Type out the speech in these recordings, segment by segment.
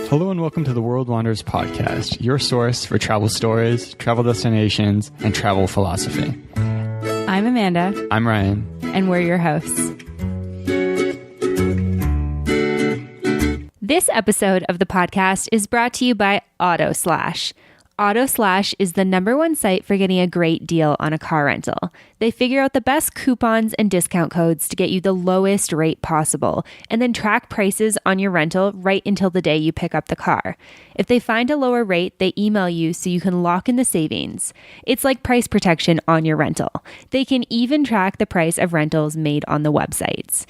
Hello and welcome to the World Wanderers podcast, your source for travel stories, travel destinations, and travel philosophy. I'm Amanda. I'm Ryan. And we're your hosts. This episode of the podcast is brought to you by AutoSlash. AutoSlash is the #1 site for getting a great deal on a car rental. They figure out the best coupons and discount codes to get you the lowest rate possible, and then track prices on your rental right until the day you pick up the car. If they find a lower rate, they email you so you can lock in the savings. It's like price protection on your rental. They can even track the price of rentals made on the websites.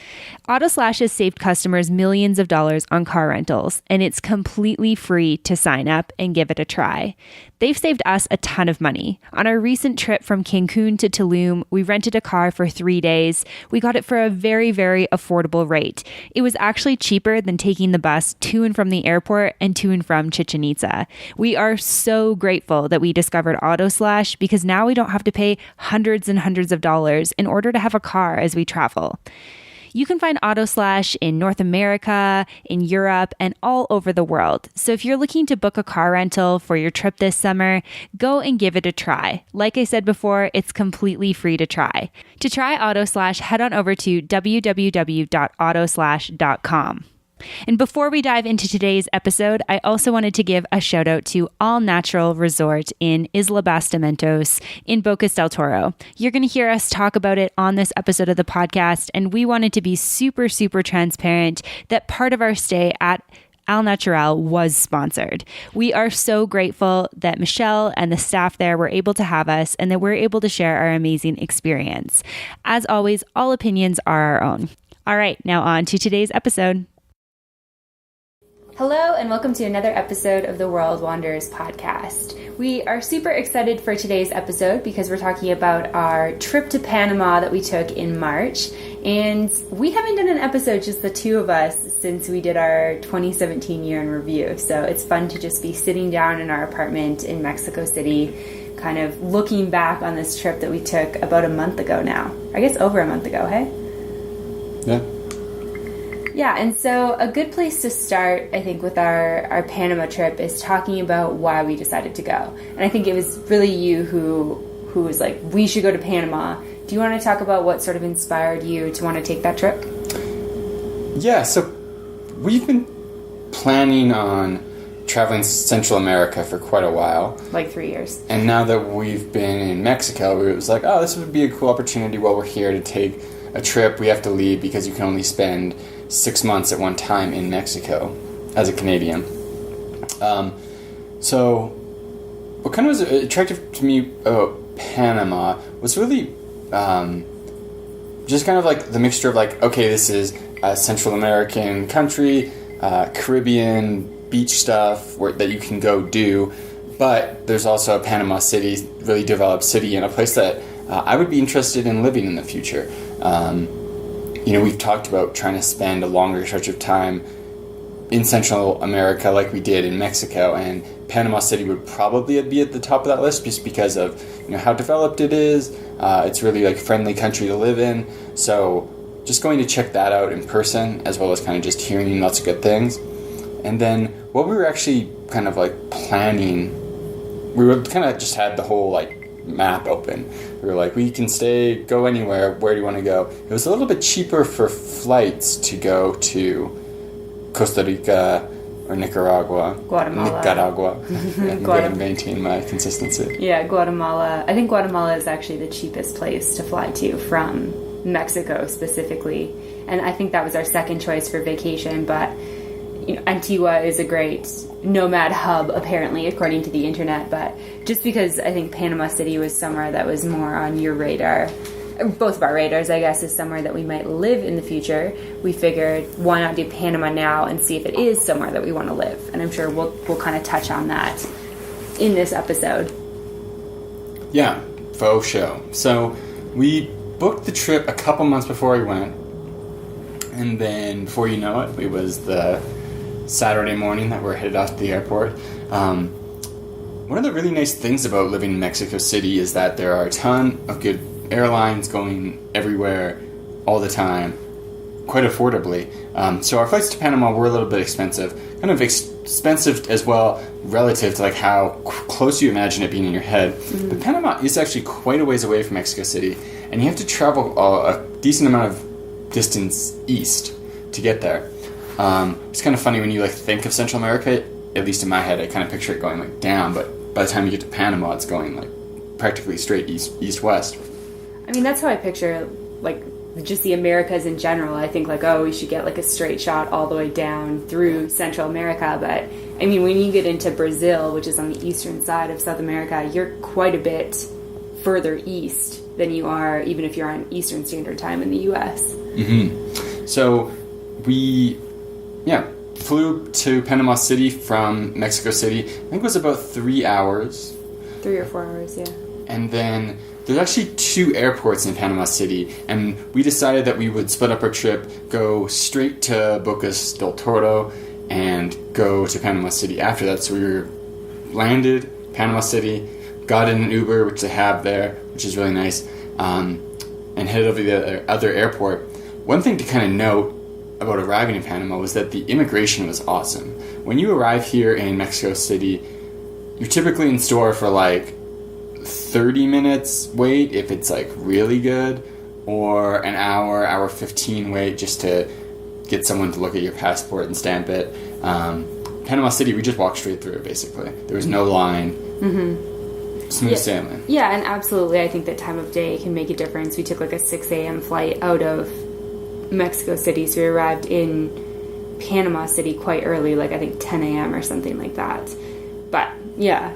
AutoSlash has saved customers millions of dollars on car rentals, and it's completely free to sign up and give it a try. They've saved us a ton of money. On our recent trip from Cancun to Tulum, we rented a car for 3 days. We got it for a very, very affordable rate. It was actually cheaper than taking the bus to and from the airport and to and from Chichen Itza. We are so grateful that we discovered AutoSlash because now we don't have to pay hundreds and hundreds of dollars in order to have a car as we travel. You can find AutoSlash in North America, in Europe, and all over the world. So if you're looking to book a car rental for your trip this summer, go and give it a try. Like I said before, it's completely free to try. To try AutoSlash, head on over to www.autoslash.com. And before we dive into today's episode, I also wanted to give a shout out to All Natural Resort in Isla Bastimentos in Bocas del Toro. You're going to hear us talk about it on this episode of the podcast, and we wanted to be super, super transparent that part of our stay at Al Natural was sponsored. We are so grateful that Michelle and the staff there were able to have us and that we're able to share our amazing experience. As always, all opinions are our own. All right, now on to today's episode. Hello and welcome to another episode of the World Wanderers podcast. We are super excited for today's episode because we're talking about our trip to Panama that we took in March. And we haven't done an episode, just the two of us, since we did our 2017 year in review. So it's fun to just be sitting down in our apartment in Mexico City, kind of looking back on this trip that we took about a month ago now. I guess over a month ago, hey? Yeah. Yeah, and so a good place to start, I think, with our Panama trip is talking about why we decided to go. And I think it was really you who was like, we should go to Panama. Do you want to talk about what sort of inspired you to want to take that trip? Yeah, so we've been planning on traveling Central America for quite a while. Like 3 years. And now that we've been in Mexico, it was like, oh, this would be a cool opportunity while we're here to take a trip. We have to leave because you can only spend 6 months at one time in Mexico as a Canadian. So what kind of was attractive to me about Panama was really just kind of like the mixture of like, okay, this is a Central American country, Caribbean beach stuff that you can go do, but there's also a Panama City, really developed city, and a place that I would be interested in living in the future. We've talked about trying to spend a longer stretch of time in Central America like we did in Mexico, and Panama City would probably be at the top of that list just because of how developed it is. It's really like a friendly country to live in, so just going to check that out in person as well as kind of just hearing lots of good things. And then what we were actually kind of like planning, we were kind of just had the whole like map open. We were like, we can go anywhere. Where do you want to go? It was a little bit cheaper for flights to go to Costa Rica or Nicaragua. Guatemala. I'm going to maintain my consistency. Yeah, Guatemala. I think Guatemala is actually the cheapest place to fly to from Mexico specifically. And I think that was our second choice for vacation, but Antigua is a great nomad hub, apparently, according to the internet, but just because I think Panama City was somewhere that was more on your radar, both of our radars, I guess, is somewhere that we might live in the future, we figured, why not do Panama now and see if it is somewhere that we want to live? And I'm sure we'll kind of touch on that in this episode. Yeah, faux show. So we booked the trip a couple months before we went, and then before you know it was the Saturday morning that we're headed off to the airport. One of the really nice things about living in Mexico City is that there are a ton of good airlines going everywhere all the time. quite affordably. So our flights to Panama were a little bit expensive, kind of expensive as well relative to like how close you imagine it being in your head. Mm-hmm. But Panama is actually quite a ways away from Mexico City, and you have to travel a decent amount of distance east to get there. It's kind of funny when you like think of Central America. At least in my head, I kind of picture it going like down, but by the time you get to Panama, it's going like practically straight east-west. I mean, that's how I picture like just the Americas in general. I think like, oh, we should get like a straight shot all the way down through Central America. But I mean, when you get into Brazil, which is on the eastern side of South America, you're quite a bit further east than you are even if you're on Eastern Standard Time in the U.S. Mm-hmm. So we, flew to Panama City from Mexico City. I think it was about 3 hours. 3 or 4 hours, yeah. And then there's actually 2 airports in Panama City, and we decided that we would split up our trip, go straight to Bocas del Toro, and go to Panama City after that. So we landed Panama City, got in an Uber, which they have there, which is really nice, and headed over to the other airport. One thing to kind of note about arriving in Panama was that the immigration was awesome. When you arrive here in Mexico City, you're typically in store for like 30 minutes wait if it's like really good, or an hour 15 wait just to get someone to look at your passport and stamp it. Panama City, we just walked straight through basically. There was no line. Mm-hmm. Smooth sailing. Yeah, and absolutely I think that time of day can make a difference. We took like a 6 a.m. flight out of Mexico City, so we arrived in Panama City quite early, like I think 10 a.m. or something like that. But yeah,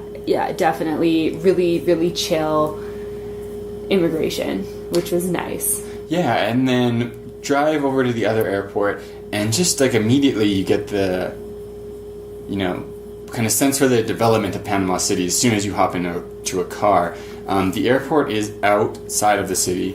definitely really, really chill immigration, which was nice. Yeah, and then drive over to the other airport, and just like immediately you get the, kind of sense for the development of Panama City as soon as you hop into a car. The airport is outside of the city,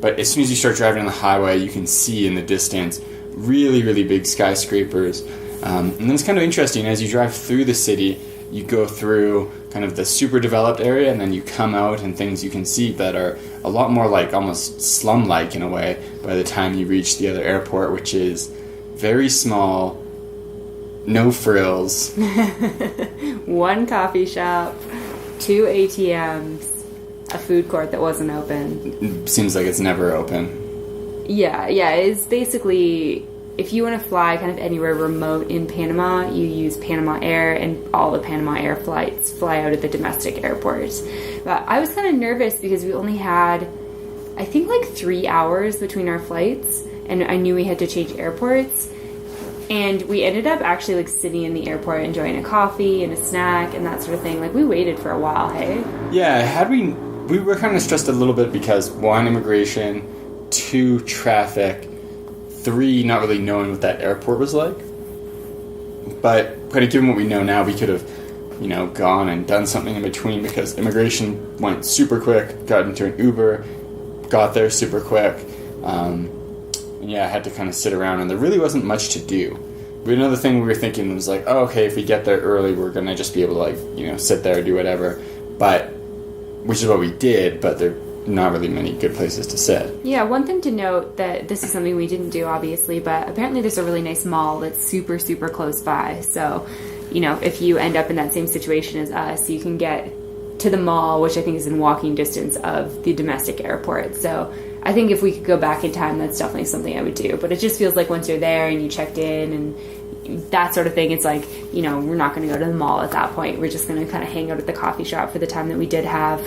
but as soon as you start driving on the highway, you can see in the distance really, really big skyscrapers. And then it's kind of interesting, as you drive through the city, you go through kind of the super developed area, and then you come out and things you can see that are a lot more like almost slum-like in a way by the time you reach the other airport, which is very small, no frills. 1 coffee shop, 2 ATMs, a food court that wasn't open. It seems like it's never open. Yeah, it's basically, if you want to fly kind of anywhere remote in Panama, you use Panama Air, and all the Panama Air flights fly out of the domestic airports. But I was kind of nervous because we only had, I think, like 3 hours between our flights, and I knew we had to change airports. And we ended up actually like sitting in the airport enjoying a coffee and a snack and that sort of thing. Like we waited for a while, hey? Yeah, we were kind of stressed a little bit because 1, immigration, 2, traffic, 3, not really knowing what that airport was like. But kind of given what we know now, we could have, gone and done something in between, because immigration went super quick, got into an Uber, got there super quick. I had to kind of sit around, and there really wasn't much to do. But another thing we were thinking was like, oh, okay, if we get there early, we're going to just be able to sit there and do whatever. Which is what we did, but there are not really many good places to sit. Yeah, one thing to note, that this is something we didn't do, obviously, but apparently there's a really nice mall that's super, super close by. So, if you end up in that same situation as us, you can get to the mall, which I think is in walking distance of the domestic airport. So I think if we could go back in time, that's definitely something I would do. But it just feels like once you're there and you checked in and that sort of thing, it's like, we're not going to go to the mall at that point. We're just going to kind of hang out at the coffee shop for the time that we did have.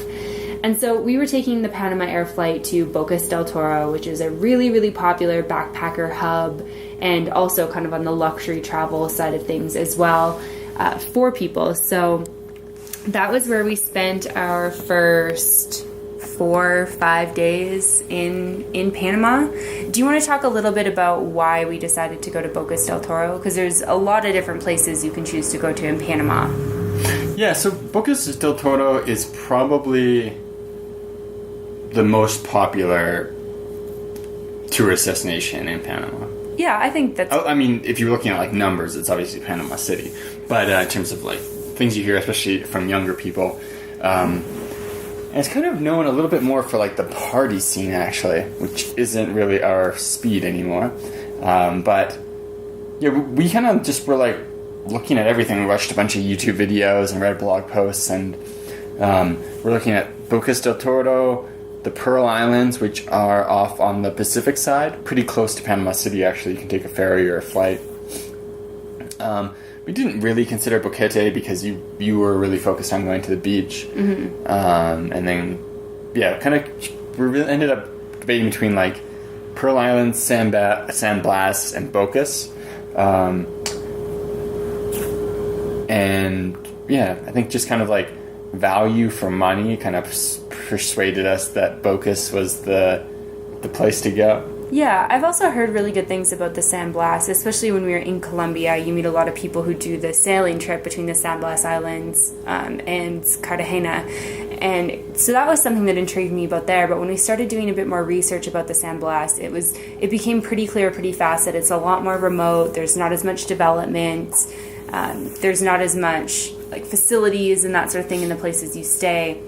And so we were taking the Panama Air flight to Bocas del Toro, which is a really, really popular backpacker hub, and also kind of on the luxury travel side of things as well, for people. So that was where we spent our first 4 or 5 days in Panama. Do you want to talk a little bit about why we decided to go to Bocas del Toro? Because there's a lot of different places you can choose to go to in Panama. Yeah, so Bocas del Toro is probably the most popular tourist destination in Panama. Yeah, I think that's... I mean, if you're looking at like numbers, it's obviously Panama City. But in terms of like things you hear, especially from younger people, And it's kind of known a little bit more for like the party scene, actually, which isn't really our speed anymore. But yeah, we kind of just were like looking at everything. We watched a bunch of YouTube videos and read blog posts, and we're looking at Bocas del Toro, the Pearl Islands, which are off on the Pacific side, pretty close to Panama City, actually. You can take a ferry or a flight. We didn't really consider Boquete because you were really focused on going to the beach. Mm-hmm. And then, yeah, we really ended up debating between, like, Pearl Islands, San Blas, and Bocas. And, yeah, I think just kind of, like, value for money kind of persuaded us that Bocas was the place to go. Yeah, I've also heard really good things about the San Blas, especially when we were in Colombia. You meet a lot of people who do the sailing trip between the San Blas Islands and Cartagena. And so that was something that intrigued me about there. But when we started doing a bit more research about the San Blas, it became pretty clear pretty fast that it's a lot more remote. There's not as much development. There's not as much like facilities and that sort of thing in the places you stay.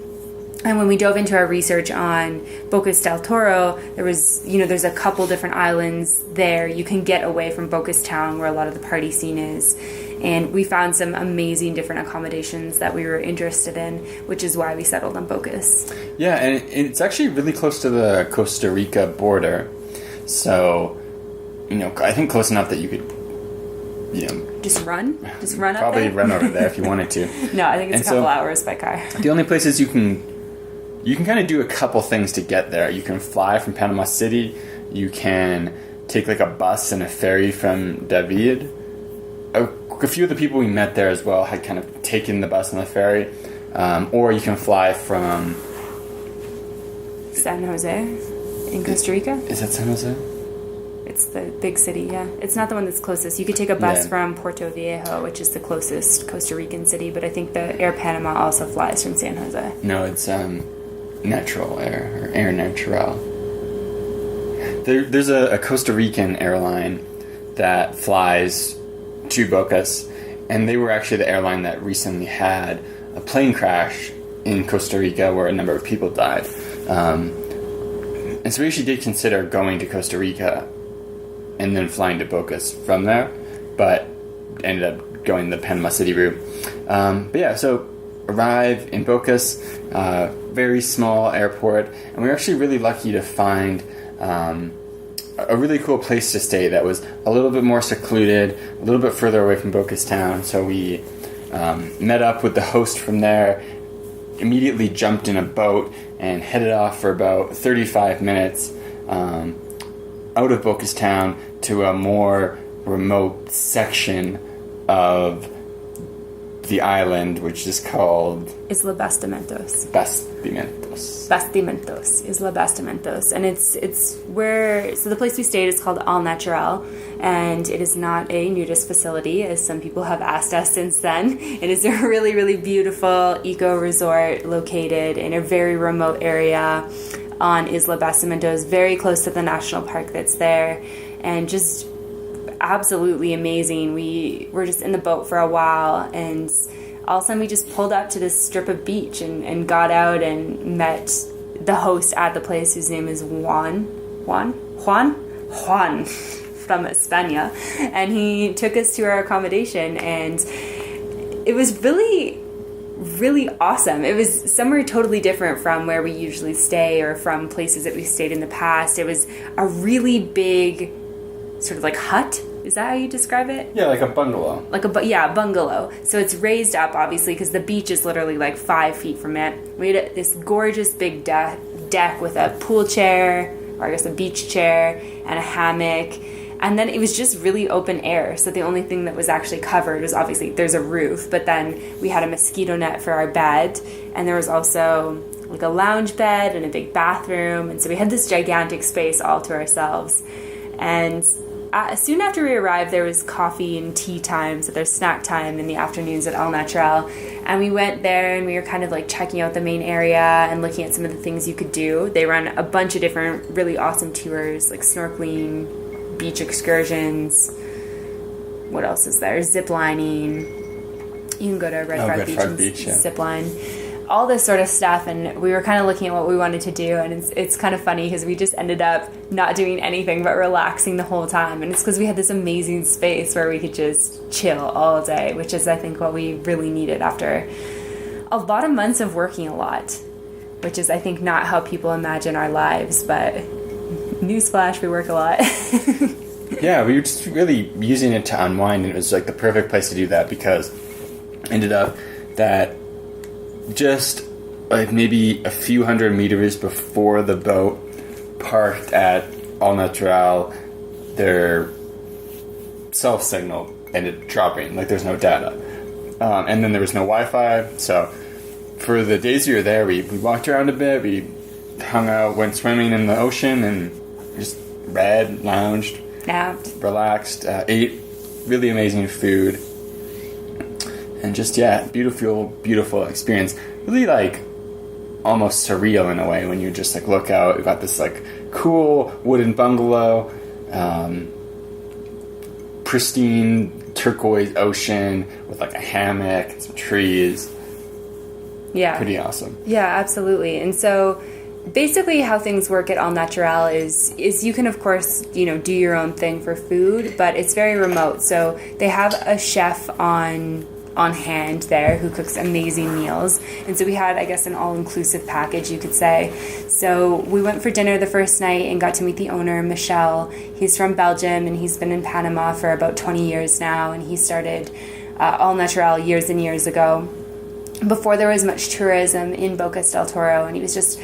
And when we dove into our research on Bocas del Toro, there's a couple different islands there. You can get away from Bocas town where a lot of the party scene is. And we found some amazing different accommodations that we were interested in, which is why we settled on Bocas. Yeah, and it's actually really close to the Costa Rica border. So, I think close enough that you could, Just run up there? Probably run over there if you wanted to. No, I think it's a couple hours by car. The only places you can kind of do a couple things to get there. You can fly from Panama City. You can take like a bus and a ferry from David. A few of the people we met there as well had kind of taken the bus and the ferry. Or you can fly from San Jose in Costa Rica. Is that San Jose? It's the big city, yeah. It's not the one that's closest. You could take a bus from Puerto Viejo, which is the closest Costa Rican city, but I think the Air Panama also flies from San Jose. No, it's Natural Air, or Air Natural. There's a Costa Rican airline that flies to Bocas, and they were actually the airline that recently had a plane crash in Costa Rica where a number of people died. And so we actually did consider going to Costa Rica and then flying to Bocas from there, but ended up going the Panama City route. But yeah, so arrive in Bocas, very small airport, and we were actually really lucky to find a really cool place to stay that was a little bit more secluded, a little bit further away from Bocas town. So we met up with the host from there, immediately jumped in a boat and headed off for about 35 minutes out of Bocas town to a more remote section of the island, which is called Isla Bastimentos. Isla Bastimentos. And it's where, so the place we stayed is called Al Natural, and it is not a nudist facility, as some people have asked us since then. It is a really, really beautiful eco resort located in a very remote area on Isla Bastimentos, very close to the national park that's there, and just absolutely amazing. We were just in the boat for a while, and all of a sudden we just pulled up to this strip of beach and got out and met the host at the place, whose name is Juan from España, and he took us to our accommodation, and it was really, really awesome. It was somewhere totally different from where we usually stay or from places that we've stayed in the past. It was a really big sort of like hut. Is that how you describe it? Yeah, like a bungalow. A bungalow. So it's raised up, obviously, because the beach is literally like 5 feet from it. We had this gorgeous big deck with a pool chair, or I guess a beach chair, and a hammock. And then it was just really open air. So the only thing that was actually covered was, obviously, there's a roof, but then we had a mosquito net for our bed. And there was also like a lounge bed and a big bathroom. And so we had this gigantic space all to ourselves. And soon after we arrived, there was coffee and tea time, so there's snack time in the afternoons at Al Natural. And we went there and we were kind of like checking out the main area and looking at some of the things you could do. They run a bunch of different really awesome tours, like snorkeling, beach excursions. What else is there? Zip lining. You can go to Red Frog Beach and zip line. all this sort of stuff, and we were kind of looking at what we wanted to do, and it's kind of funny because we just ended up not doing anything but relaxing the whole time, and it's because we had this amazing space where we could just chill all day, which is, I think, what we really needed after a lot of months of working a lot, which is, I think, not how people imagine our lives, but newsflash, we work a lot. Yeah, we were just really using it to unwind, and it was like the perfect place to do that because it ended up that just like maybe a few hundred meters before the boat parked at Al Natural, their cell signal ended dropping. Like, there's no data. And then there was no Wi-Fi. So for the days we were there, we walked around a bit, we hung out, went swimming in the ocean, and just read, lounged, napped, relaxed, ate really amazing food. And just, yeah, beautiful experience. Really, like, almost surreal in a way when you just, like, look out. You've got this, like, cool wooden bungalow, pristine turquoise ocean with, like, a hammock and some trees. Yeah. Pretty awesome. Yeah, absolutely. And so basically how things work at Al Natural is you can, of course, do your own thing for food, but it's very remote. So they have a chef on hand there who cooks amazing meals. And so we had, I guess, an all-inclusive package, you could say. So we went for dinner the first night and got to meet the owner, Michel. He's from Belgium, and he's been in Panama for about 20 years now, and he started Al Natural years and years ago, before there was much tourism in Bocas del Toro, and he was just,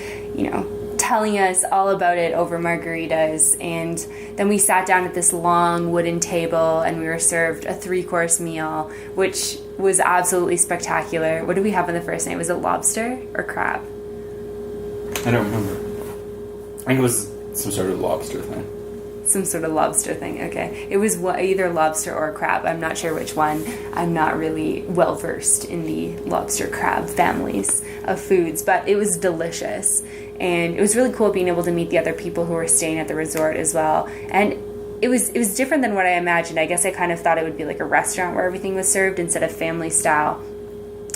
telling us all about it over margaritas. And then we sat down at this long wooden table, and we were served a 3-course meal, which was absolutely spectacular. What did we have on the first night? Was it lobster or crab? I don't remember. I think it was some sort of lobster thing. Some sort of lobster thing, okay. It was either lobster or crab. I'm not sure which one. I'm not really well versed in the lobster crab families of foods, but it was delicious. And it was really cool being able to meet the other people who were staying at the resort as well. And it was different than what I imagined. I guess I kind of thought it would be like a restaurant where everything was served instead of family style.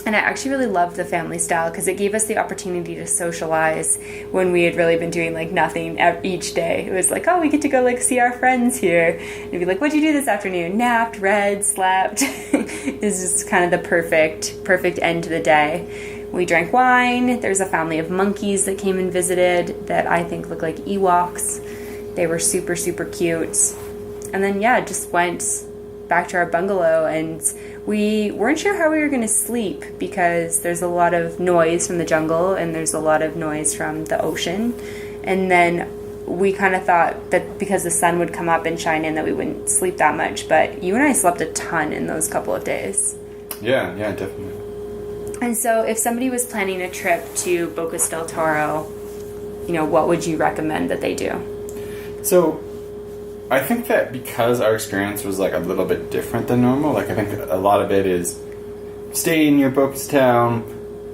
And I actually really loved the family style because it gave us the opportunity to socialize when we had really been doing like nothing each day. It was like, oh, we get to go like see our friends here. And it'd be like, what'd you do this afternoon? Napped, read, slept. This is kind of the perfect end to the day. We drank wine. There's a family of monkeys that came and visited that I think look like Ewoks. They were super, super cute. And then, yeah, just went back to our bungalow, and we weren't sure how we were going to sleep because there's a lot of noise from the jungle and there's a lot of noise from the ocean. And then we kind of thought that because the sun would come up and shine in that we wouldn't sleep that much. But you and I slept a ton in those couple of days. Yeah, definitely. And so if somebody was planning a trip to Bocas del Toro, what would you recommend that they do? So I think that because our experience was like a little bit different than normal, like I think a lot of it is staying near Bocas Town,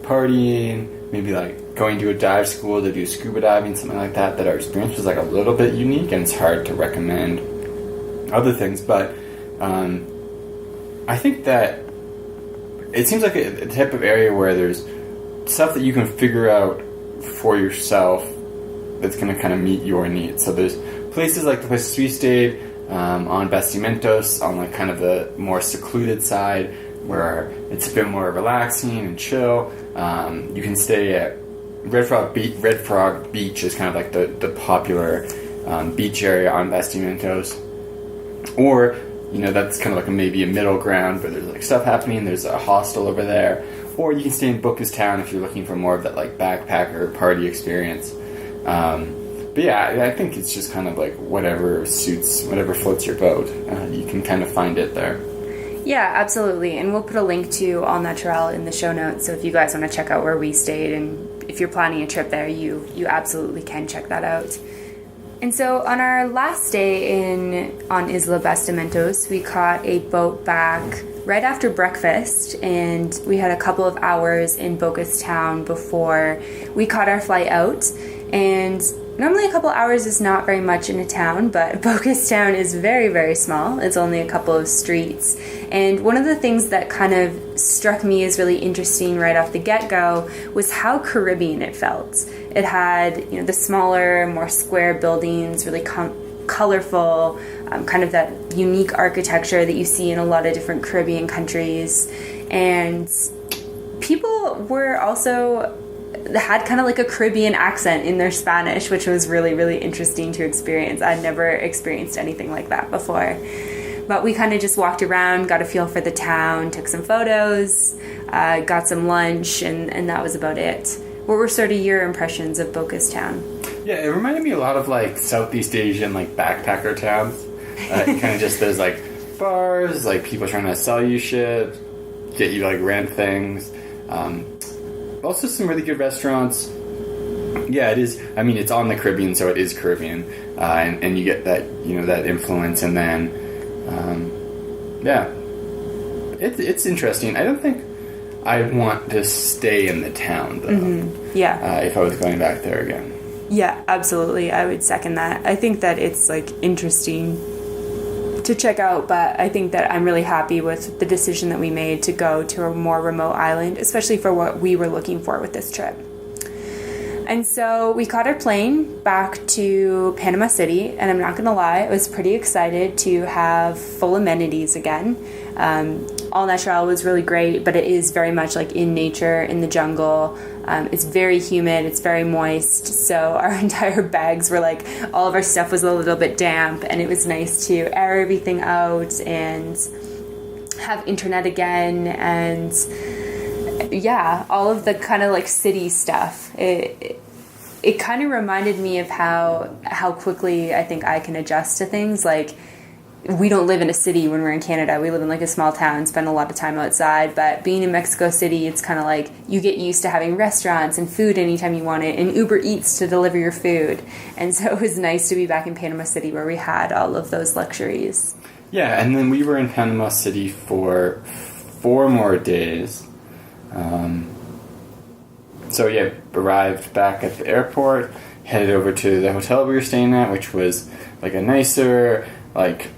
partying, maybe like going to a dive school to do scuba diving, something like that, that our experience was like a little bit unique, and it's hard to recommend other things. But I think that it seems like a type of area where there's stuff that you can figure out for yourself that's going to kind of meet your needs. So there's places like the places we stayed on Bastimentos, on like kind of the more secluded side, where it's a bit more relaxing and chill. You can stay at Red Frog Beach is kind of like the popular beach area on Bastimentos. Or, that's kind of like maybe a middle ground where there's like stuff happening. There's a hostel over there. Or you can stay in Bocas Town if you're looking for more of that like backpacker party experience. But yeah, I think it's just kind of like whatever floats your boat. You can kind of find it there. Yeah, absolutely. And we'll put a link to Al Natural in the show notes. So if you guys want to check out where we stayed, and if you're planning a trip there, you absolutely can check that out. And so on our last day on Isla Bastimentos, we caught a boat back right after breakfast, and we had a couple of hours in Bocas Town before we caught our flight out. And normally a couple hours is not very much in a town, but Bocas Town is very, very small. It's only a couple of streets. And one of the things that kind of struck me as really interesting right off the get-go was how Caribbean it felt. It had, the smaller, more square buildings, really colorful, kind of that unique architecture that you see in a lot of different Caribbean countries. And people were also had kind of like a Caribbean accent in their Spanish, which was really, really interesting to experience. I'd never experienced anything like that before. But we kind of just walked around, got a feel for the town, took some photos, got some lunch, and that was about it. What were sort of your impressions of Bocas Town? Yeah, it reminded me a lot of like Southeast Asian like backpacker towns. Kind of just there's like bars, like people trying to sell you shit, get you like rent things. Also some really good restaurants. Yeah, it is. I mean, it's on the Caribbean, so it is Caribbean, and you get that that influence, and then it's interesting. I don't think I'd want to stay in the town though. Mm-hmm. Yeah. If I was going back there again. Yeah, absolutely. I would second that. I think that it's like interesting to check out, but I think that I'm really happy with the decision that we made to go to a more remote island, especially for what we were looking for with this trip. And so we caught our plane back to Panama City, and I'm not going to lie, I was pretty excited to have full amenities again. All natural was really great, but it is very much like in nature, in the jungle. It's very humid, it's very moist, so our entire bags were like, all of our stuff was a little bit damp, and it was nice to air everything out and have internet again, and yeah, all of the kind of like city stuff. It kind of reminded me of how quickly I think I can adjust to things. Like, we don't live in a city when we're in Canada. We live in like a small town, spend a lot of time outside. But being in Mexico City, it's kind of like you get used to having restaurants and food anytime you want it, and Uber Eats to deliver your food. And so it was nice to be back in Panama City where we had all of those luxuries. Yeah, and then we were in Panama City for 4 more days. So yeah, arrived back at the airport, headed over to the hotel we were staying at, which was like a nicer, like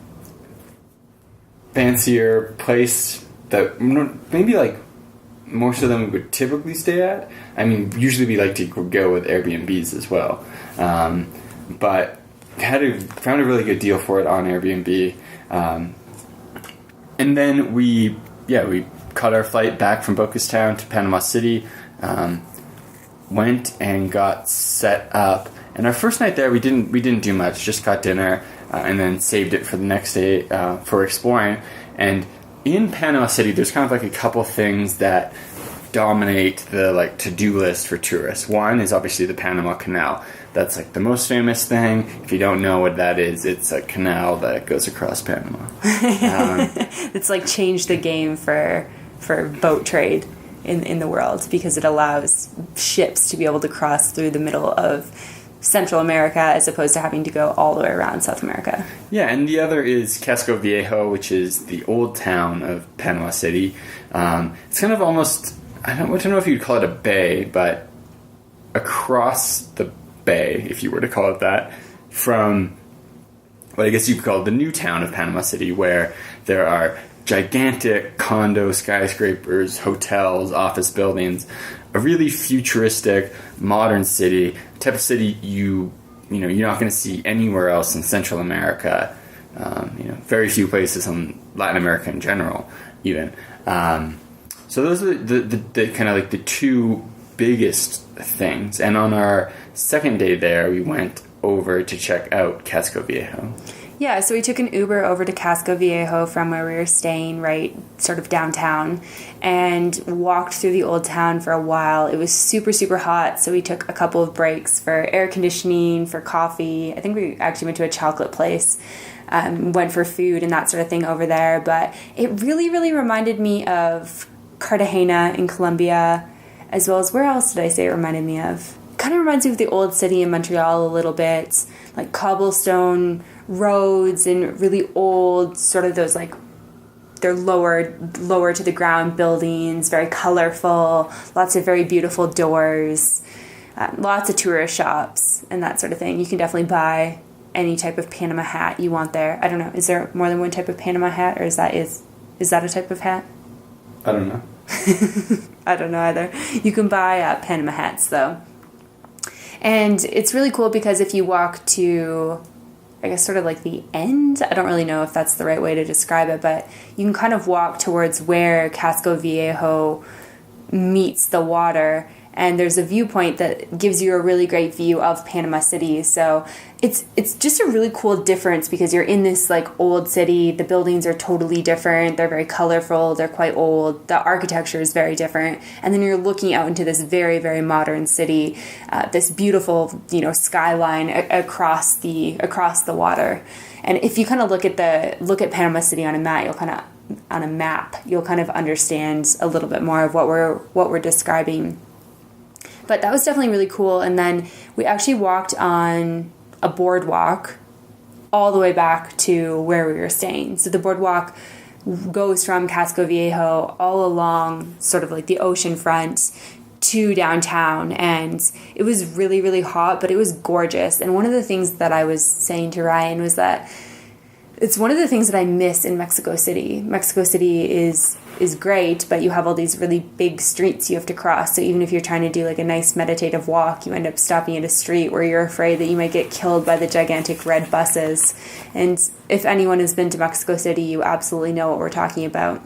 fancier place that maybe like more so than we would typically stay at. I mean, usually we like to go with Airbnbs as well, but found a really good deal for it on Airbnb, and then we caught our flight back from Bocas Town to Panama City. Went and got set up, and our first night there we didn't do much, just got dinner, and then saved it for the next day for exploring. And in Panama City there's kind of like a couple things that dominate the like to-do list for tourists. One is obviously the Panama Canal. That's like the most famous thing. If you don't know what that is, it's a canal that goes across Panama. It's like changed the game for boat trade in the world, because it allows ships to be able to cross through the middle of Central America as opposed to having to go all the way around South America. Yeah, and the other is Casco Viejo, which is the old town of Panama City. It's kind of almost, I don't know if you'd call it a bay, but across the bay, if you were to call it that, from what I guess you could call the new town of Panama City, where there are gigantic condo skyscrapers, hotels, office buildings, a really futuristic, modern city, the type of city you're not going to see anywhere else in Central America. Very few places in Latin America in general, even. So those are the kind of like the two biggest things. And on our second day there, we went over to check out Casco Viejo. Yeah, so we took an Uber over to Casco Viejo from where we were staying, right sort of downtown, and walked through the old town for a while. It was super, super hot, so we took a couple of breaks for air conditioning, for coffee. I think we actually went to a chocolate place, went for food and that sort of thing over there. But it really, really reminded me of Cartagena in Colombia, as well as, where else did I say it reminded me of? Kind of reminds me of the old city in Montreal a little bit, like cobblestone roads and really old, sort of those like, they're lower to the ground buildings, very colorful, lots of very beautiful doors. lots of tourist shops and that sort of thing. You can definitely buy any type of Panama hat you want there. I don't know. Is there more than one type of Panama hat, or is that a type of hat? I don't know. I don't know either. You can buy Panama hats, though. And it's really cool because if you walk to, I guess, sort of like the end, I don't really know if that's the right way to describe it, but you can kind of walk towards where Casco Viejo meets the water, and there's a viewpoint that gives you a really great view of Panama City. So it's just a really cool difference because you're in this like old city. The buildings are totally different. They're very colorful. They're quite old. The architecture is very different. And then you're looking out into this very, very modern city, this beautiful, skyline across the water. And if you kind of look at Panama City on a map, you'll kind of understand a little bit more of what we're describing. But that was definitely really cool. And then we actually walked on a boardwalk all the way back to where we were staying. So the boardwalk goes from Casco Viejo all along sort of like the ocean front to downtown. And it was really, really hot, but it was gorgeous. And one of the things that I was saying to Ryan was that it's one of the things that I miss in Mexico City. Mexico City is great, but you have all these really big streets you have to cross. So even if you're trying to do like a nice meditative walk, you end up stopping at a street where you're afraid that you might get killed by the gigantic red buses. And if anyone has been to Mexico City, you absolutely know what we're talking about.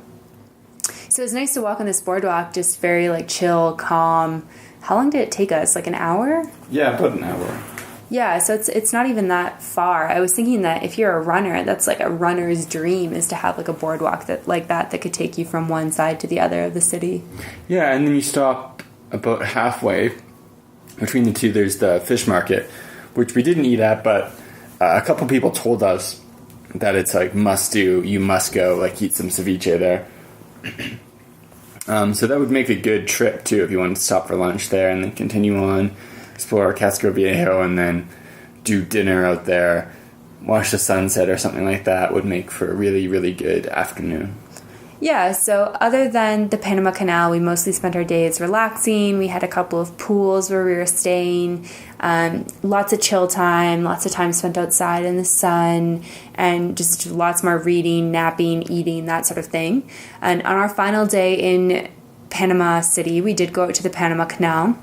So it was nice to walk on this boardwalk, just very like chill, calm. How long did it take us? Like an hour? Yeah, about an hour. Yeah, so it's not even that far. I was thinking that if you're a runner, that's like a runner's dream is to have like a boardwalk that could take you from one side to the other of the city. Yeah, and then you stop about halfway. Between the two, there's the fish market, which we didn't eat at, but a couple people told us that it's like must do. You must go like eat some ceviche there. So that would make a good trip too if you wanted to stop for lunch there and then continue on. Explore Casco Viejo and then do dinner out there, watch the sunset or something like that would make for a really, really good afternoon. Yeah, so other than the Panama Canal, we mostly spent our days relaxing. We had a couple of pools where we were staying, lots of chill time, lots of time spent outside in the sun, and just lots more reading, napping, eating, that sort of thing. And on our final day in Panama City, we did go out to the Panama Canal.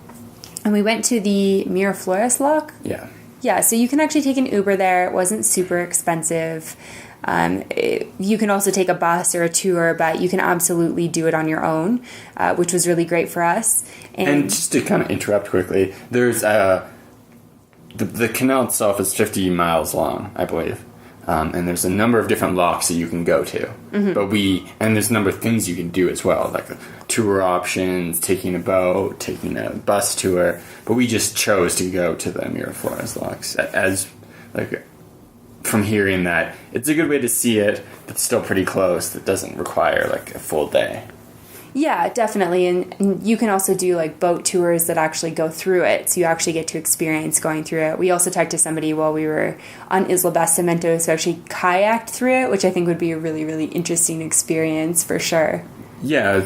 And we went to the Miraflores lock. Yeah. Yeah, so you can actually take an Uber there. It wasn't super expensive. You can also take a bus or a tour, but you can absolutely do it on your own, which was really great for us. And just to kind of interrupt quickly, there's the canal itself is 50 miles long, I believe. And there's a number of different locks that you can go to. Mm-hmm. And there's a number of things you can do as well, like tour options, taking a boat, taking a bus tour. But we just chose to go to the Miraflores locks as like from hearing that it's a good way to see it, but still pretty close. That doesn't require like a full day. Yeah, definitely. And you can also do like boat tours that actually go through it. So you actually get to experience going through it. We also talked to somebody while we were on Isla Bastimentos who actually kayaked through it, which I think would be a really, really interesting experience for sure. Yeah,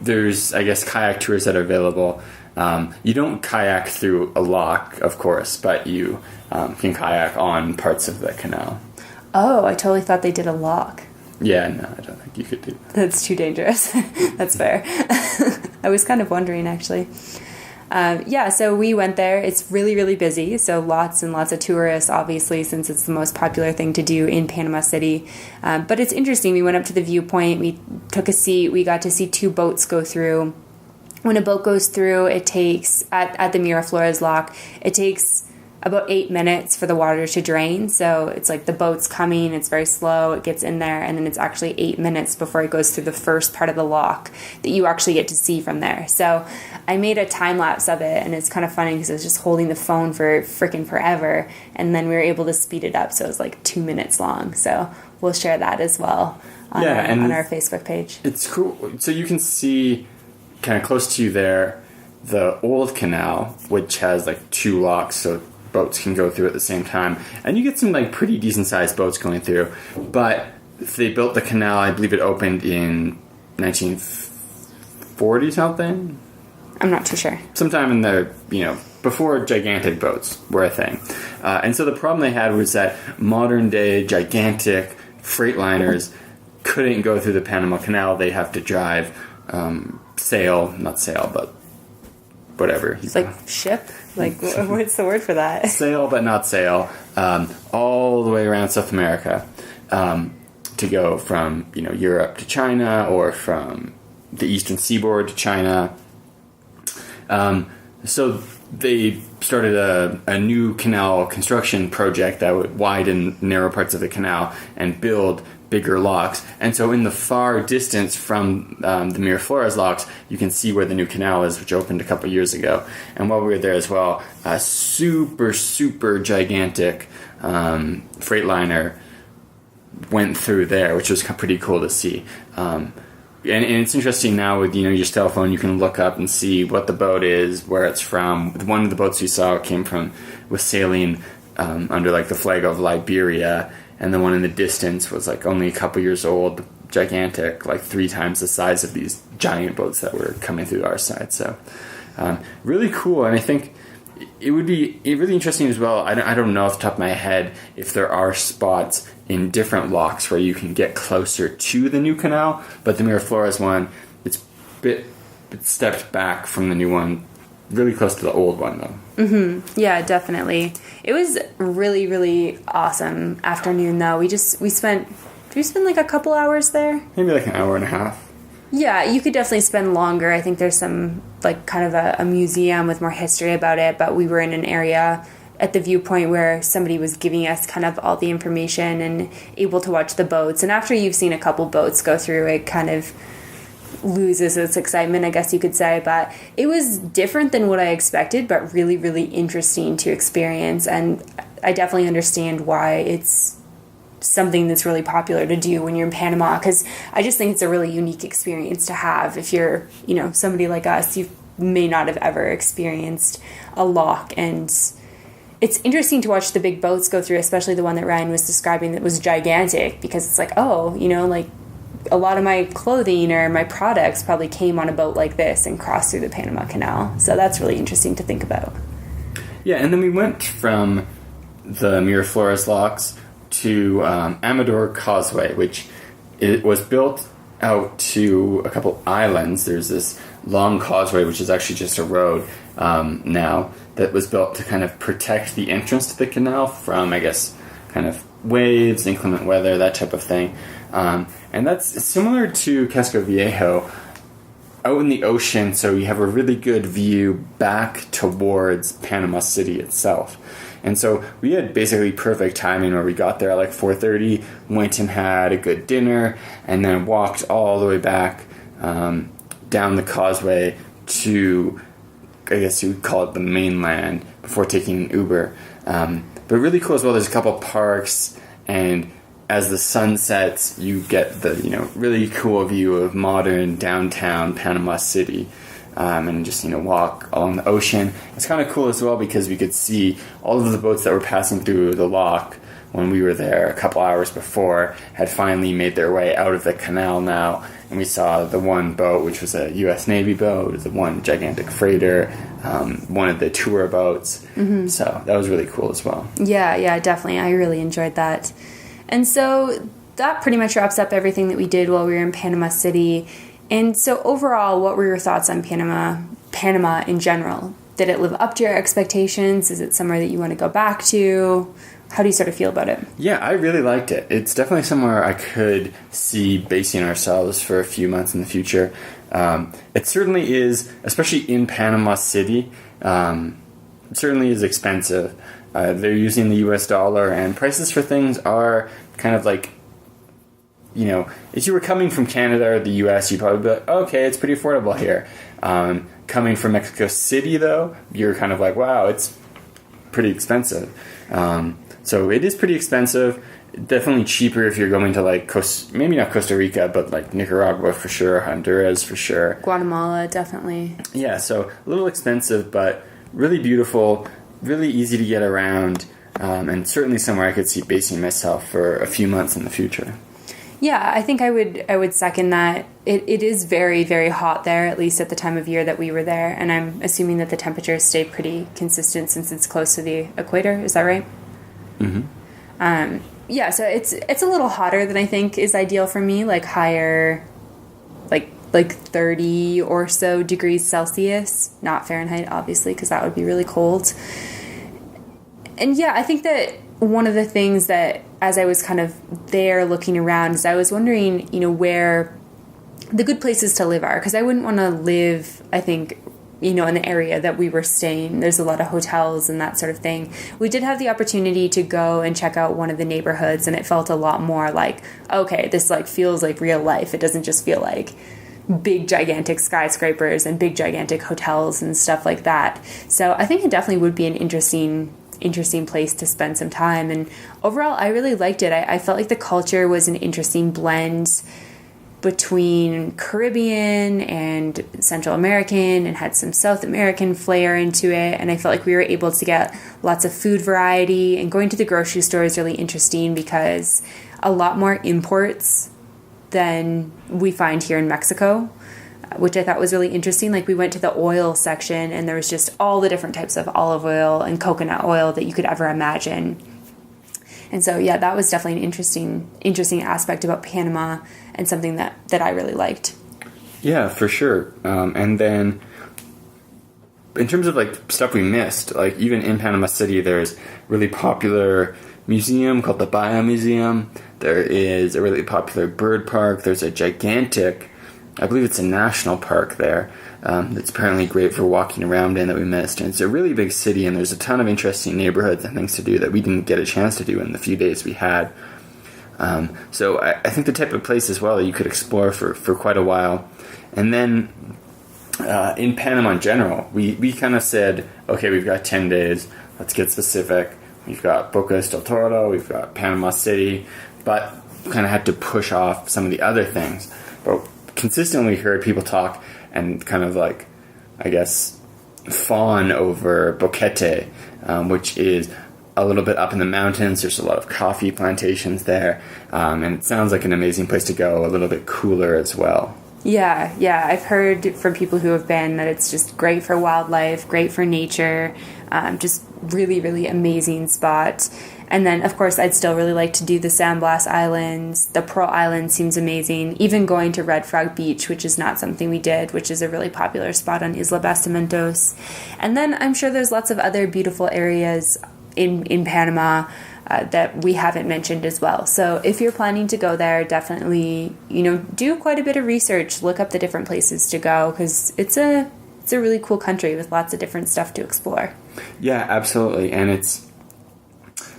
there's, I guess, kayak tours that are available. You don't kayak through a lock, of course, but you can kayak on parts of the canal. Oh, I totally thought they did a lock. Yeah, no, I don't think you could do that. That's too dangerous. That's fair. I was kind of wondering, actually. So we went there. It's really, really busy. So lots and lots of tourists, obviously, since it's the most popular thing to do in Panama City. But it's interesting. We went up to the viewpoint. We took a seat. We got to see 2 boats go through. When a boat goes through, it takes, at the Miraflores lock, it takes about 8 minutes for the water to drain. So it's like the boat's coming, it's very slow, it gets in there, and then it's actually 8 minutes before it goes through the first part of the lock that you actually get to see from there. So I made a time lapse of it, and it's kind of funny because I was just holding the phone for freaking forever, and then we were able to speed it up, so it was like 2 minutes long. So we'll share that as well on our Facebook page. It's cool. So you can see kind of close to you there the old canal, which has like 2 locks, so boats can go through at the same time, and you get some like pretty decent sized boats going through. But they built the canal, I believe it opened in 1940 something. I'm not too sure. Sometime in the, before gigantic boats were a thing. And so the problem they had was that modern day gigantic freight liners couldn't go through the Panama Canal. They have to drive, not sail, but whatever. It's like ship? Like, what's the word for that? Sail, but not sail, all the way around South America to go from, Europe to China or from the eastern seaboard to China. So they started a new canal construction project that would widen narrow parts of the canal and build bigger locks. And so in the far distance from the Miraflores locks, you can see where the new canal is, which opened a couple years ago. And while we were there as well, a super, super gigantic freight liner went through there, which was pretty cool to see. And it's interesting now with, your cell phone, you can look up and see what the boat is, where it's from. One of the boats we saw was sailing under like the flag of Liberia, and the one in the distance was like only a couple years old, gigantic, like 3 times the size of these giant boats that were coming through our side. So really cool, and I think it would be really interesting as well. I don't know off the top of my head if there are spots in different locks where you can get closer to the new canal, but the Miraflores one, it's stepped back from the new one, really close to the old one though. Mm-hmm. Yeah, definitely. It was really, really awesome afternoon though. Did we spend like a couple hours there? Maybe like an hour and a half. Yeah, you could definitely spend longer. I think there's some like kind of a museum with more history about it, but we were in an area at the viewpoint where somebody was giving us kind of all the information and able to watch the boats. And after you've seen a couple boats go through, it kind of loses its excitement, I guess you could say. But it was different than what I expected, but really, really interesting to experience. And I definitely understand why it's something that's really popular to do when you're in Panama, because I just think it's a really unique experience to have. If you're, somebody like us, you may not have ever experienced a lock, and it's interesting to watch the big boats go through, especially the one that Ryan was describing that was gigantic, because it's like, like a lot of my clothing or my products probably came on a boat like this and crossed through the Panama Canal. So that's really interesting to think about. Yeah, and then we went from the Miraflores locks to Amador Causeway, which it was built out to a couple islands. There's this long causeway, which is actually just a road now, that was built to kind of protect the entrance to the canal from, I guess, kind of waves, inclement weather, that type of thing. And that's similar to Casco Viejo out in the ocean, so you have a really good view back towards Panama City itself. And so we had basically perfect timing where we got there at like 4:30, went and had a good dinner, and then walked all the way back down the causeway to, I guess you would call it the mainland, before taking an Uber. But really cool as well, there's a couple parks, and as the sun sets, you get the really cool view of modern downtown Panama City. And just, walk along the ocean. It's kind of cool as well because we could see all of the boats that were passing through the lock when we were there a couple hours before had finally made their way out of the canal now. And we saw the one boat, which was a U.S. Navy boat, the one gigantic freighter, one of the tour boats. Mm-hmm. So that was really cool as well. Yeah, definitely. I really enjoyed that. And so that pretty much wraps up everything that we did while we were in Panama City. And so overall, what were your thoughts on Panama in general? Did it live up to your expectations? Is it somewhere that you want to go back to? How do you sort of feel about it? Yeah, I really liked it. It's definitely somewhere I could see basing ourselves for a few months in the future. It certainly is, especially in Panama City, it certainly is expensive. They're using the US dollar, and prices for things are kind of like, if you were coming from Canada or the U.S., you'd probably be like, okay, it's pretty affordable here. Coming from Mexico City, though, you're kind of like, wow, it's pretty expensive. So it is pretty expensive. Definitely cheaper if you're going to like maybe not Costa Rica, but like Nicaragua for sure, Honduras for sure. Guatemala, definitely. Yeah, so a little expensive, but really beautiful, really easy to get around, and certainly somewhere I could see basing myself for a few months in the future. Yeah, I think I would second that. It is very, very hot there, at least at the time of year that we were there. And I'm assuming that the temperatures stay pretty consistent since it's close to the equator. Is that right? Mm-hmm. Yeah, so it's a little hotter than I think is ideal for me, like higher, like 30 or so degrees Celsius, not Fahrenheit, obviously, because that would be really cold. And yeah, I think that one of the things that, as I was kind of there looking around, is I was wondering, where the good places to live are, because I wouldn't want to live, I think, in the area that we were staying. There's a lot of hotels and that sort of thing. We did have the opportunity to go and check out one of the neighborhoods, and it felt a lot more like, okay, this feels like real life. It doesn't just feel like big gigantic skyscrapers and big gigantic hotels and stuff like that. So I think it definitely would be an interesting place to spend some time. And overall, I really liked it. I felt like the culture was an interesting blend between Caribbean and Central American, and had some South American flair into it. And I felt like we were able to get lots of food variety, and going to the grocery store is really interesting because a lot more imports than we find here in Mexico, which I thought was really interesting. Like, we went to the oil section, and there was just all the different types of olive oil and coconut oil that you could ever imagine. And so, yeah, that was definitely an interesting aspect about Panama, and something that I really liked. Yeah, for sure. And then in terms of stuff we missed, even in Panama City, there's a really popular museum called the Bio Museum. There is a really popular bird park. There's a gigantic, I believe it's a national park there, that's apparently great for walking around in, that we missed. And it's a really big city, and there's a ton of interesting neighborhoods and things to do that we didn't get a chance to do in the few days we had. So I think the type of place as well that you could explore for quite a while. And then in Panama in general, we kind of said, okay, we've got 10 days, let's get specific. We've got Bocas del Toro, we've got Panama City, but kind of had to push off some of the other things. But consistently heard people talk and kind of I guess, fawn over Boquete, which is a little bit up in the mountains. There's a lot of coffee plantations there, and it sounds like an amazing place to go, a little bit cooler as well. Yeah, I've heard from people who have been that it's just great for wildlife, great for nature, just really, really amazing spot. And then, of course, I'd still really like to do the San Blas Islands. The Pearl Island seems amazing. Even going to Red Frog Beach, which is not something we did, which is a really popular spot on Isla Bastimentos. And then I'm sure there's lots of other beautiful areas in Panama that we haven't mentioned as well. So if you're planning to go there, definitely, do quite a bit of research. Look up the different places to go, because it's a really cool country with lots of different stuff to explore. Yeah, absolutely. And it's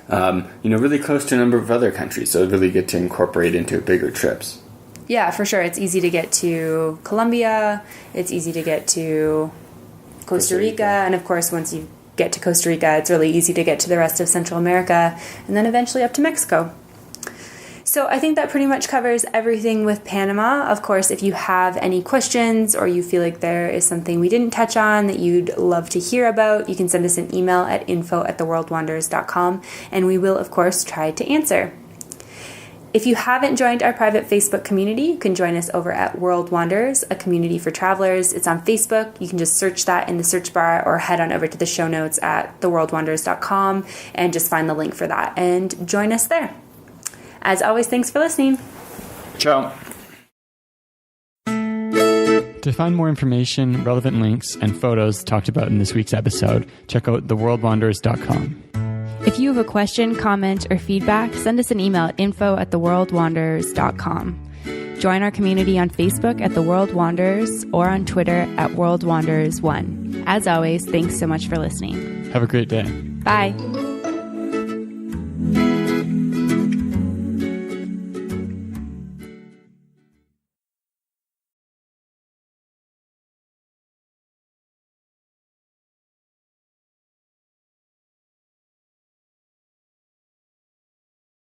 really close to a number of other countries, so really get to incorporate into bigger trips. Yeah, for sure. It's easy to get to Colombia. It's easy to get to Costa Rica. And of course, once you get to Costa Rica, it's really easy to get to the rest of Central America, and then eventually up to Mexico. So I think that pretty much covers everything with Panama. Of course, if you have any questions, or you feel like there is something we didn't touch on that you'd love to hear about, you can send us an email at info@theworldwanders.com, and we will, of course, try to answer. If you haven't joined our private Facebook community, you can join us over at World Wanders, a community for travelers. It's on Facebook. You can just search that in the search bar, or head on over to the show notes at theworldwanders.com and just find the link for that and join us there. As always, thanks for listening. Ciao. To find more information, relevant links, and photos talked about in this week's episode, check out theworldwanders.com. If you have a question, comment, or feedback, send us an email at info@theworldwanders.com. Join our community on Facebook at The World Wanders, or on Twitter at WorldWanders1. As always, thanks so much for listening. Have a great day. Bye.